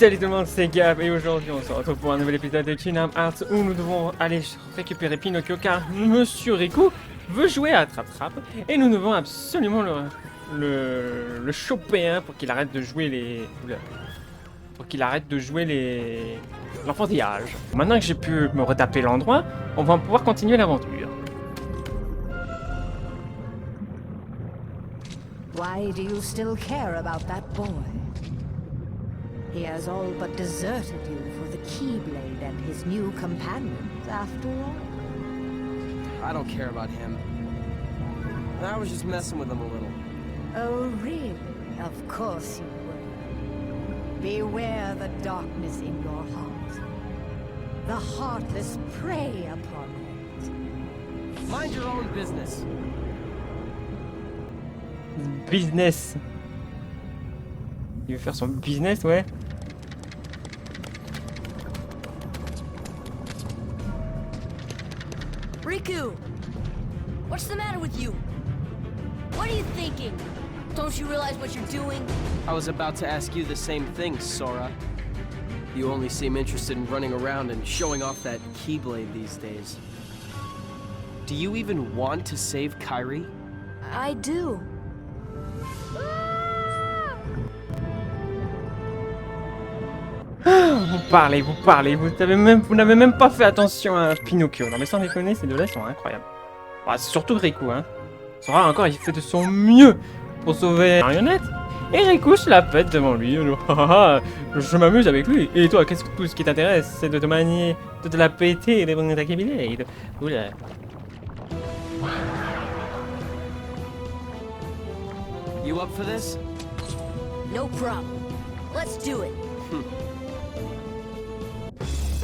Salut tout le monde, c'est Gab et aujourd'hui on se retrouve pour un nouvel épisode de Kingdom Hearts où nous devons aller récupérer Pinocchio car Monsieur Riku veut jouer à Attrape-Trappe et nous devons absolument le choper hein, pour qu'il arrête de jouer les... pour qu'il arrête de jouer les... l'enfantillage. Maintenant que j'ai pu me retaper l'endroit, on va pouvoir continuer l'aventure. Why do you still care about that boy? He has all but deserted you for the Keyblade and his new companions, after all. I don't care about him. I was just messing with him a little. Oh, really? Of course you were. Beware the darkness in your heart. The heartless prey upon it. Mind your own business. Business. Il veut faire son business, ouais. Riku! What's the matter with you? What are you thinking? Don't you realize what you're doing? I was about to ask you the same thing, Sora. You only seem interested in running around and showing off that Keyblade these days. Do you even want to save Kairi? I do. Vous n'avez même pas fait attention à Pinocchio. Non mais sans déconner, ces deux-là sont incroyables. Bah, c'est surtout Riku, hein. Sora encore, il fait de son mieux pour sauver la marionnette. Et Riku se la pète devant lui. Je m'amuse avec lui. Et toi, qu'est-ce que tout ce qui t'intéresse, c'est de te manier, de te la péter et de prendre ta Keyblade. Oula. You up for this? No problem. Let's do it.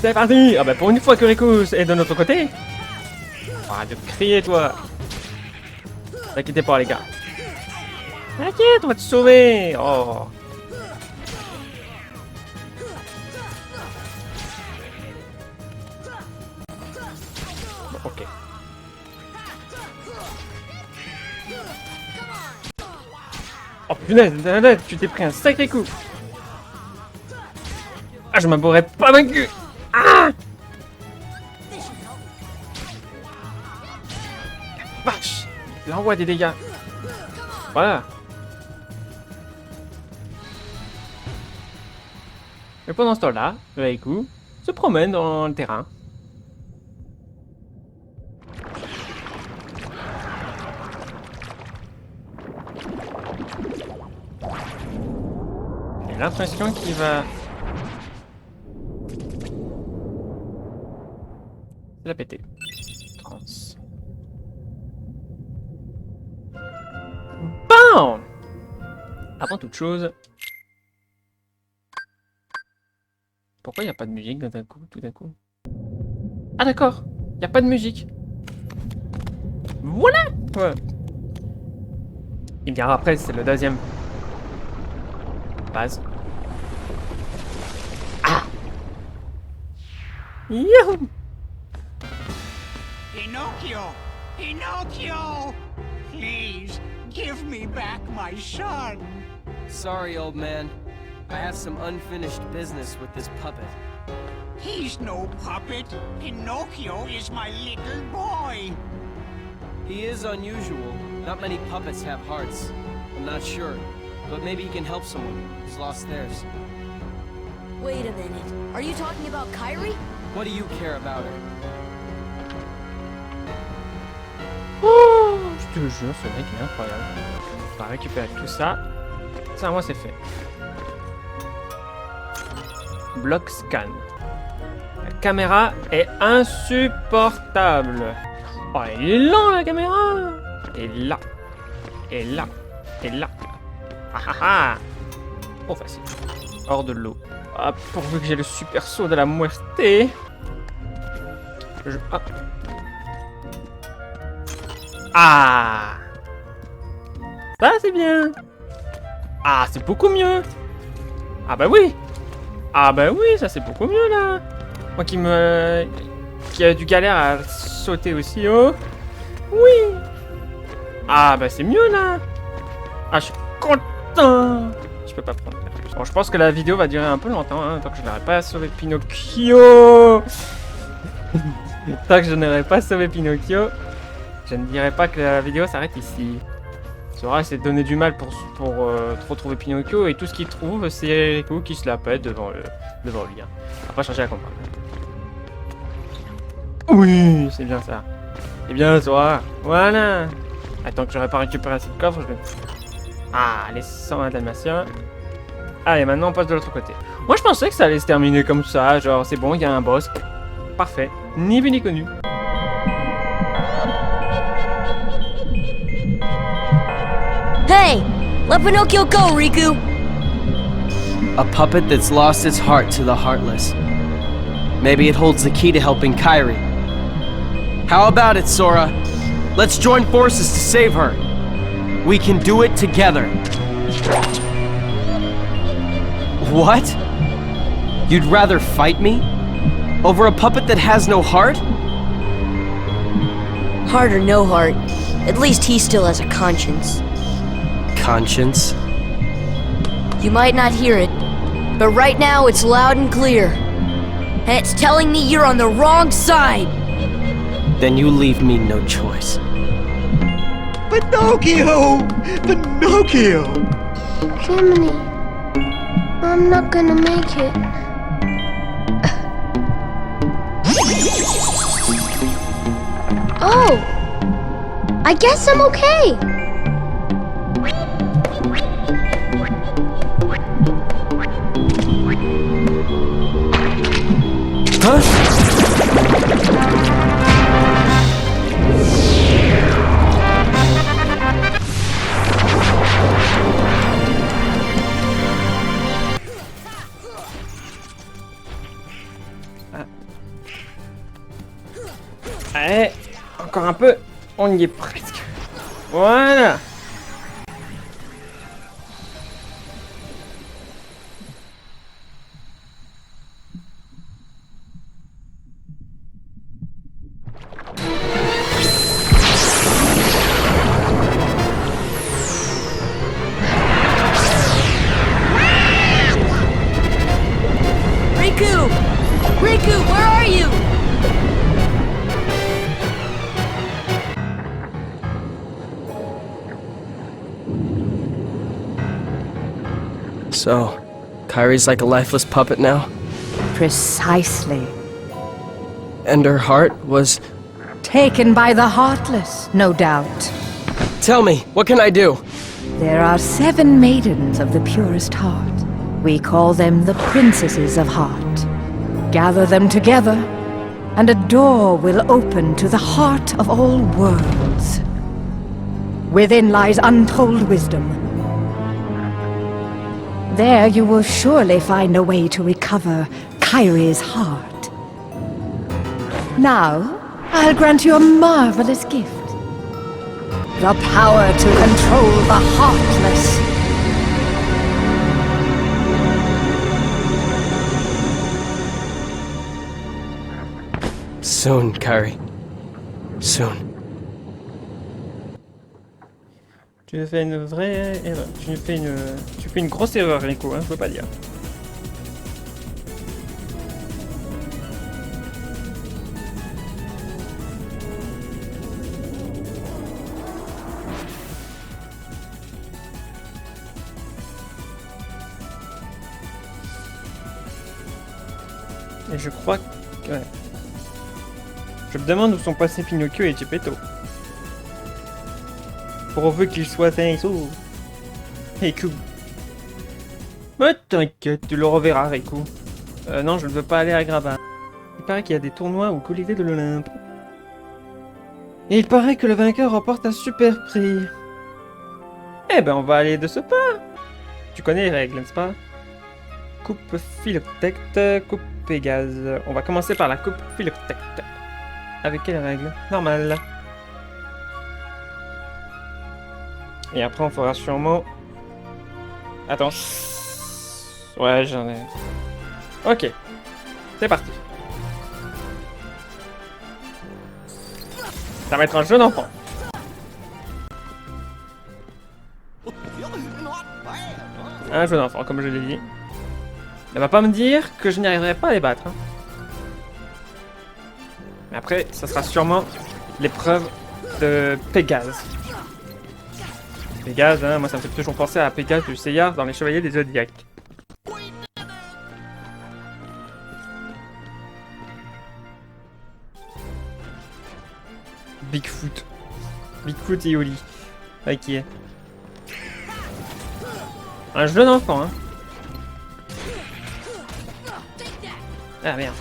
C'est parti! Ah bah pour une fois que Riku est de notre côté. Arrête de crier toi. T'inquiète pas les gars. T'inquiète, on va te sauver. Oh. Bon, ok. Oh punaise, tu t'es pris un sacré coup. Ah, je m'abourais pas vaincu. Ah! Vache! Il envoie des dégâts. Voilà. Et pendant ce temps-là, Riku se promène dans le terrain. J'ai l'impression qu'il va... la péter. Trans. Bon! Avant toute chose... Pourquoi il n'y a pas de musique d'un coup, tout d'un coup? Ah d'accord! Il n'y a pas de musique. Voilà! Ouais. Et bien après, c'est le deuxième. Base. Ah! Youhou! Pinocchio! Pinocchio! Please, give me back my son! Sorry, old man. I have some unfinished business with this puppet. He's no puppet. Pinocchio is my little boy. He is unusual. Not many puppets have hearts. I'm not sure, but maybe he can help someone who's lost theirs. Wait a minute. Are you talking about Kairi? What do you care about her? Oh, je te jure, ce mec est incroyable. On va récupérer tout ça. Ça, moi, c'est fait. Bloc scan. La caméra est insupportable. Oh, il est lent, la caméra. Et là. Et là. Et là. Ah ah ah. Trop facile. Hors de l'eau. Ah, pourvu que j'ai le super saut de la muerte. Ah. Ah! Ça, c'est bien! Ah, c'est beaucoup mieux! Ah bah oui! Ah bah oui, ça c'est beaucoup mieux, là! Moi qui a du galère à sauter aussi haut. Oui! Ah bah c'est mieux, là! Ah, je suis content! Je peux pas prendre. Bon, je pense que la vidéo va durer un peu longtemps, hein, tant que je n'aurai pas sauvé Pinocchio. Tant que je n'aurai pas sauvé Pinocchio, je ne dirais pas que la vidéo s'arrête ici. Sora essaie de donner du mal pour retrouver Pinocchio, et tout ce qu'il trouve, c'est Riku qui se la pète devant lui. Hein. Après, chercher à comprendre. Oui, c'est bien ça. C'est bien, Sora. Voilà. Attends que j'aurais pas récupéré assez de coffre, je vais... Ah, les 120 dalmatiens. Allez, maintenant on passe de l'autre côté. Moi je pensais que ça allait se terminer comme ça, genre c'est bon, il y a un boss. Parfait, ni vu ni connu. Hey! Let Pinocchio go, Riku! A puppet that's lost its heart to the heartless. Maybe it holds the key to helping Kairi. How about it, Sora? Let's join forces to save her. We can do it together. What? You'd rather fight me? Over a puppet that has no heart? Heart or no heart, at least he still has a conscience. Conscience? You might not hear it, but right now it's loud and clear. And it's telling me you're on the wrong side! Then you leave me no choice. Pinocchio! Pinocchio! Jiminy, I'm not gonna make it. Oh! I guess I'm okay! Allez, encore un peu, on y est presque. Voilà. Riku! Riku, where are you? So, Kairi's like a lifeless puppet now? Precisely. And her heart was... Taken by the Heartless, no doubt. Tell me, what can I do? There are 7 maidens of the purest heart. We call them the Princesses of Heart. Gather them together, and a door will open to the heart of all worlds. Within lies untold wisdom. There you will surely find a way to recover Kairi's heart. Now, I'll grant you a marvelous gift. The power to control the Heartless. Soon, Kairi. Soon. Tu fais une vraie erreur. Tu fais une grosse erreur, Riku, hein, je peux pas dire. Et je crois que... Ouais. Je me demande où sont passés Pinocchio et Geppetto. Pourvu qu'ils soient sains et saufs. Riku. Mais t'inquiète, tu le reverras, Riku. Non, je ne veux pas aller à Grabat. Il paraît qu'il y a des tournois au Colisée de l'Olympe. Et il paraît que le vainqueur remporte un super prix. Eh ben, on va aller de ce pas. Tu connais les règles, n'est-ce pas? Coupe philoctète, coupe Pégase. On va commencer par la coupe philoctète. Avec quelle règle? Normal. Et après on fera sûrement... Attends. Ouais, j'en ai... Ok. C'est parti. Ça va être un jeu d'enfant. Un jeu d'enfant, comme je l'ai dit. Ne va pas me dire que je n'y arriverai pas à les battre. Hein. Mais après, ça sera sûrement l'épreuve de Pégase. Pégase, hein, moi ça me fait toujours penser à Pégase du Seiya dans les Chevaliers des Zodiacs. Bigfoot. Bigfoot et Oli. Ok. Un jeu d'enfant, hein. Ah merde.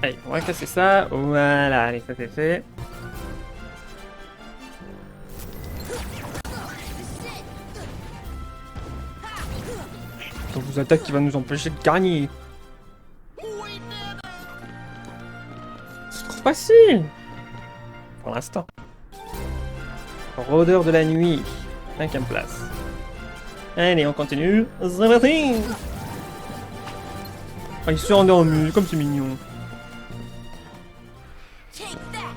Allez, on va casser ça. Voilà, allez, ça c'est fait. Donc vous attaque qui va nous empêcher de gagner. C'est trop facile. Pour l'instant. Rôdeur de la nuit. 5ème place. Allez, on continue. C'est parti. Oh, il s'est endormi, comme c'est mignon.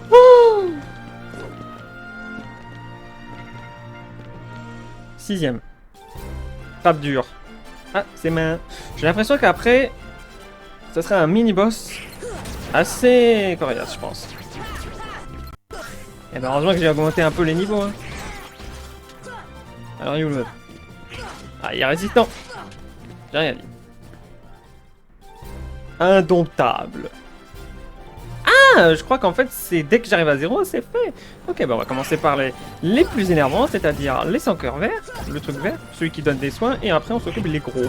Oh 6ème. Frappe dure. Ah, c'est main. J'ai l'impression qu'après, ce sera un mini-boss assez coriace, je pense. Et ben heureusement que j'ai augmenté un peu les niveaux. Hein. Alors, il est où l'autre? Ah, il est résistant. J'ai rien dit. Indomptable. Ah, je crois qu'en fait, c'est dès que j'arrive à 0, c'est fait. Ok, bah on va commencer par les plus énervants, c'est-à-dire les sans cœur vert, le truc vert, celui qui donne des soins, et après on s'occupe des gros.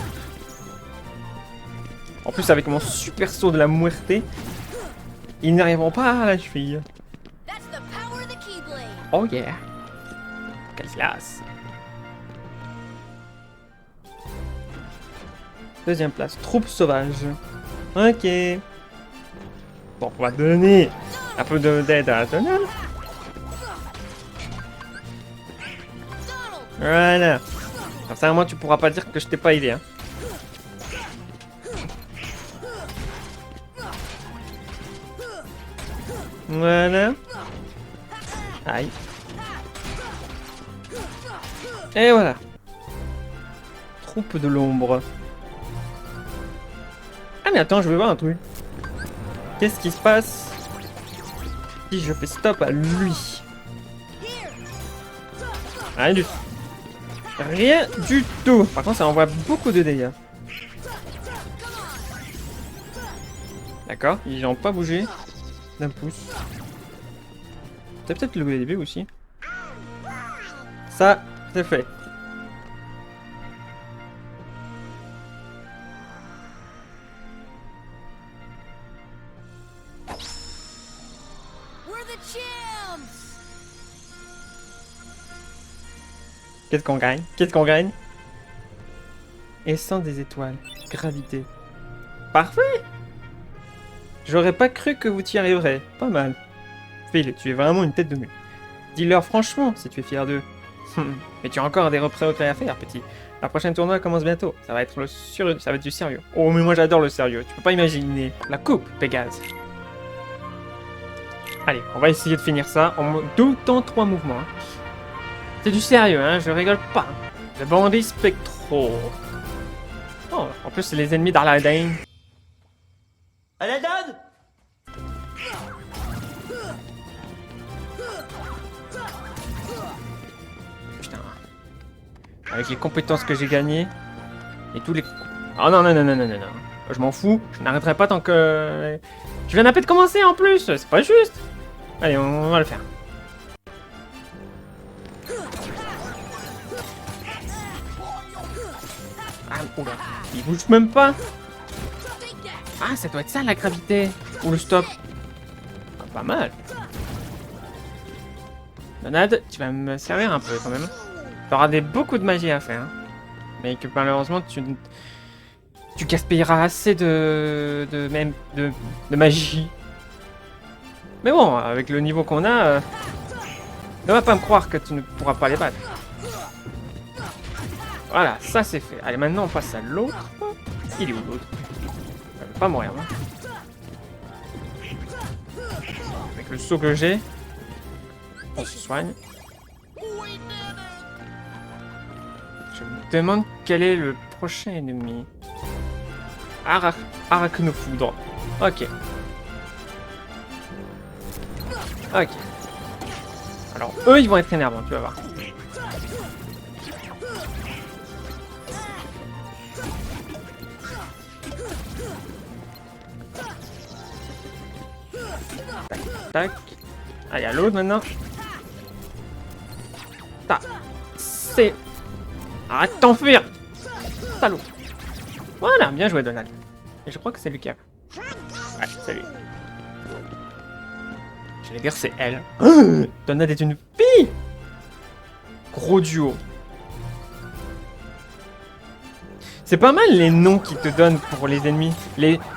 En plus, avec mon super saut de la muerte, ils n'arriveront pas à la cheville. Oh yeah. Quelle classe. 2ème place, troupe sauvage. Ok. Bon, on va donner un peu d'aide à Donald. Voilà. Comme ça, moi, tu pourras pas dire que je t'ai pas aidé. Hein. Voilà. Aïe. Et voilà. Troupe de l'ombre. Ah mais attends, je vais voir un truc. Qu'est-ce qui se passe si je fais stop à lui? Rien du tout. Rien du tout. Par contre, ça envoie beaucoup de dégâts. D'accord, ils n'ont pas bougé d'un pouce. C'est peut-être le début aussi. Ça, c'est fait. Qu'est-ce qu'on gagne? Qu'est-ce qu'on gagne? Essence des étoiles. Gravité. Parfait! J'aurais pas cru que vous t'y arriverez. Pas mal. Phil, tu es vraiment une tête de mule. Dis-leur franchement si tu es fier d'eux. Mais tu as encore des progrès à faire, petit. La prochaine tournoi commence bientôt. Ça va être ça va être du sérieux. Oh, mais moi j'adore le sérieux. Tu peux pas imaginer. La coupe, Pégase. Allez, on va essayer de finir ça en tout temps 3 mouvements. Hein. C'est du sérieux, hein, je rigole pas. Les bandits spectraux. Oh, en plus, c'est les ennemis d'Aladin. Aladin! Putain. Avec les compétences que j'ai gagnées, et tous les... Oh non, non, non, non, non, non, non. Je m'en fous, je n'arrêterai pas tant que... Je viens à peine de commencer en plus, c'est pas juste. Allez, on va le faire. Ah, oula, il bouge même pas. Ah, ça doit être ça la gravité. Ou le stop. Ah, pas mal. Donald, tu vas me servir un peu quand même. T'auras beaucoup de magie à faire. Hein. Mais que malheureusement, tu gaspilleras assez de magie. Mais bon, avec le niveau qu'on a, ne va pas me croire que tu ne pourras pas les battre. Voilà, ça c'est fait. Allez, maintenant on passe à l'autre. Il est où l'autre? Il va pas mourir, hein. Avec le saut que j'ai, on se soigne. Je me demande quel est le prochain ennemi. Arachnofoudre. Ok. Ok. Alors, eux, ils vont être énervants, tu vas voir. Tac. Allez, à l'autre maintenant. Tac. C'est... Arrête de t'enfuir. Salaud. Voilà, bien joué Donald. Et je crois que c'est lui qui a... Ouais, c'est lui. J'allais dire c'est elle. Donald est une fille. Gros duo. C'est pas mal les noms qu'ils te donnent pour les ennemis.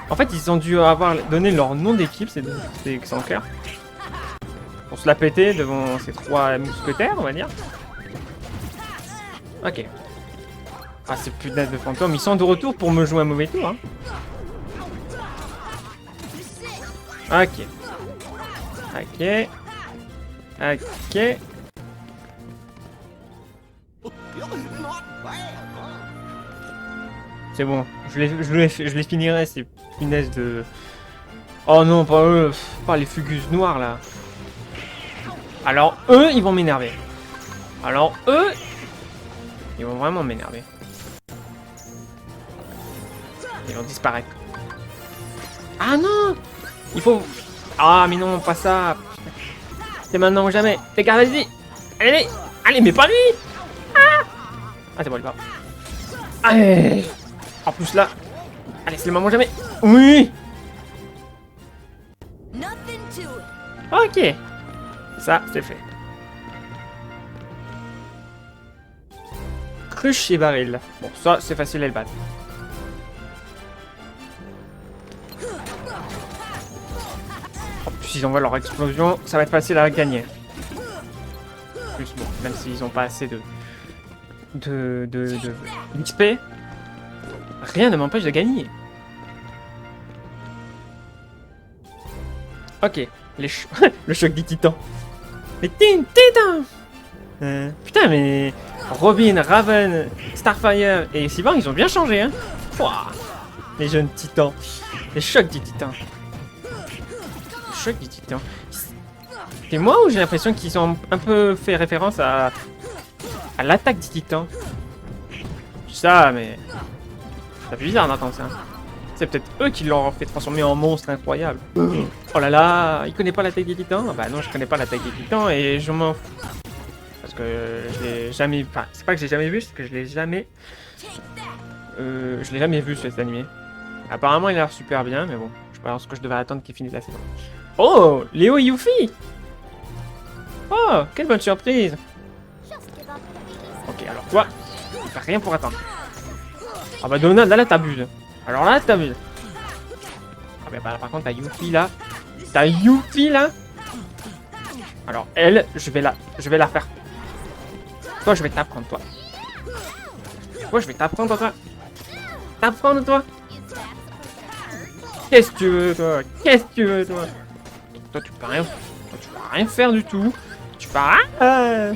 En fait, ils ont dû avoir donné leur nom d'équipe, c'est clair. Pour se la péter devant ces 3 mousquetaires, on va dire. Ok. Ah, ces putains de fantômes, ils sont de retour pour me jouer un mauvais tour. Hein. Ok. Ok. Ok. C'est bon, je les finirai ces punaises de... Oh non, pas eux, pas les fugus noirs là. Alors eux, ils vont m'énerver. Alors eux, ils vont vraiment m'énerver. Ils vont disparaître. Ah non! Il faut... Ah mais non, pas ça. C'est maintenant ou jamais. Les gars, vas-y. Allez, allez, mais pas lui. Ah, c'est bon, il est pas. Allez. En plus là. Allez, c'est le moment ou jamais. Oui. Ok. Ça, c'est fait. Cruche et baril. Bon, ça, c'est facile à le battre. En plus, ils envoient leur explosion, ça va être facile à gagner. En plus, bon, même s'ils n'ont pas assez de XP, rien ne m'empêche de gagner. Ok, le choc des titans. Les titans. Putain, mais Robin, Raven, Starfire et Cyborg, ils ont bien changé, hein. Pouah, les jeunes titans. Les chocs des titans. Les chocs des titans. C'est moi ou j'ai l'impression qu'ils ont un peu fait référence à l'attaque des titans. Ça, mais... C'est bizarre d'entendre ça. C'est peut-être eux qui l'ont fait transformer en monstre incroyable. Oh là là, il connaît pas l'attaque des titans? Bah non, je connais pas l'attaque des titans et je m'en fous. Parce que je l'ai jamais... Enfin, c'est pas que j'ai jamais vu, c'est que je l'ai jamais... je l'ai jamais vu cet animé. Apparemment, il a l'air super bien, mais bon. Je pense que je devais attendre qu'il finisse la saison. Oh, Léo et Yuffie. Oh, quelle bonne surprise. Ok, alors toi, tu fais rien pour attendre. Ah bah Donald, là t'abuses. Alors là t'abuses. Ah bah par contre t'as Yuffie là. T'as Yuffie là. Alors elle, je vais la faire. Toi je vais t'apprendre toi. Toi je vais t'apprendre toi. T'apprendre toi. Qu'est-ce que tu veux toi? Qu'est-ce que tu veux toi? Toi tu peux rien. Toi, tu peux rien faire du tout. Tu peux rien.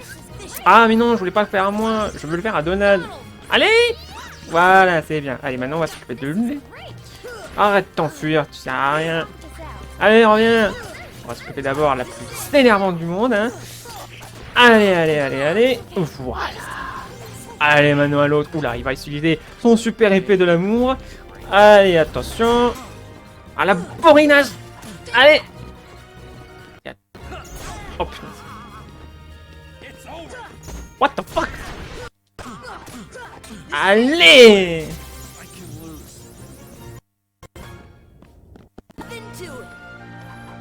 Ah mais non, je voulais pas le faire à moi. Je veux le faire à Donald. Allez. Voilà, c'est bien. Allez, maintenant on va s'occuper de lui. Arrête de t'enfuir, tu sers à rien. Allez, reviens. On va s'occuper d'abord la plus énervante du monde, hein. Allez, allez, allez, allez. Voilà. Allez, maintenant à l'autre. Oula, il va utiliser son super épée de l'amour. Allez, attention. À la bourrinage. Allez. Oh putain. What the fuck? Allez!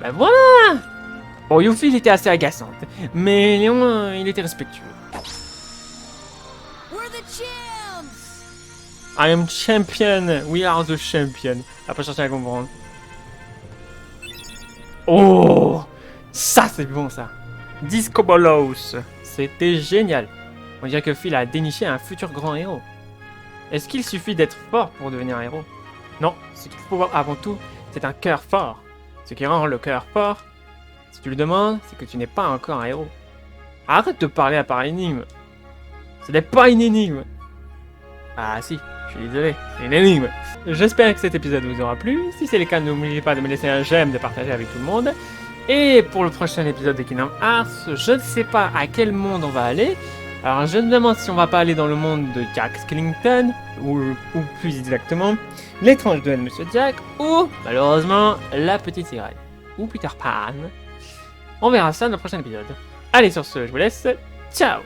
Ben voilà! Bon, Yuffie, il était assez agaçante. Mais Léon, il était respectueux. I am champion! We are the champion. T'as pas cherché à comprendre. Oh! Ça, c'est bon, ça. Disco Bolos. C'était génial. On dirait que Phil a déniché un futur grand héros. Est-ce qu'il suffit d'être fort pour devenir un héros? Non, ce qu'il faut avant tout, c'est un cœur fort. Ce qui rend le cœur fort, si tu le demandes, c'est que tu n'es pas encore un héros. Arrête de parler à part énigme. Ce n'est pas une énigme. Ah si, je suis désolé, c'est une énigme. J'espère que cet épisode vous aura plu. Si c'est le cas, n'oubliez pas de me laisser un j'aime, de partager avec tout le monde. Et pour le prochain épisode de Kingdom Hearts, je ne sais pas à quel monde on va aller. Alors je me demande si on va pas aller dans le monde de Jack Skellington, ou plus exactement, l'étrange duel de Monsieur Jack, ou malheureusement la petite sirène, ou Peter Pan. On verra ça dans le prochain épisode. Allez sur ce, je vous laisse, ciao!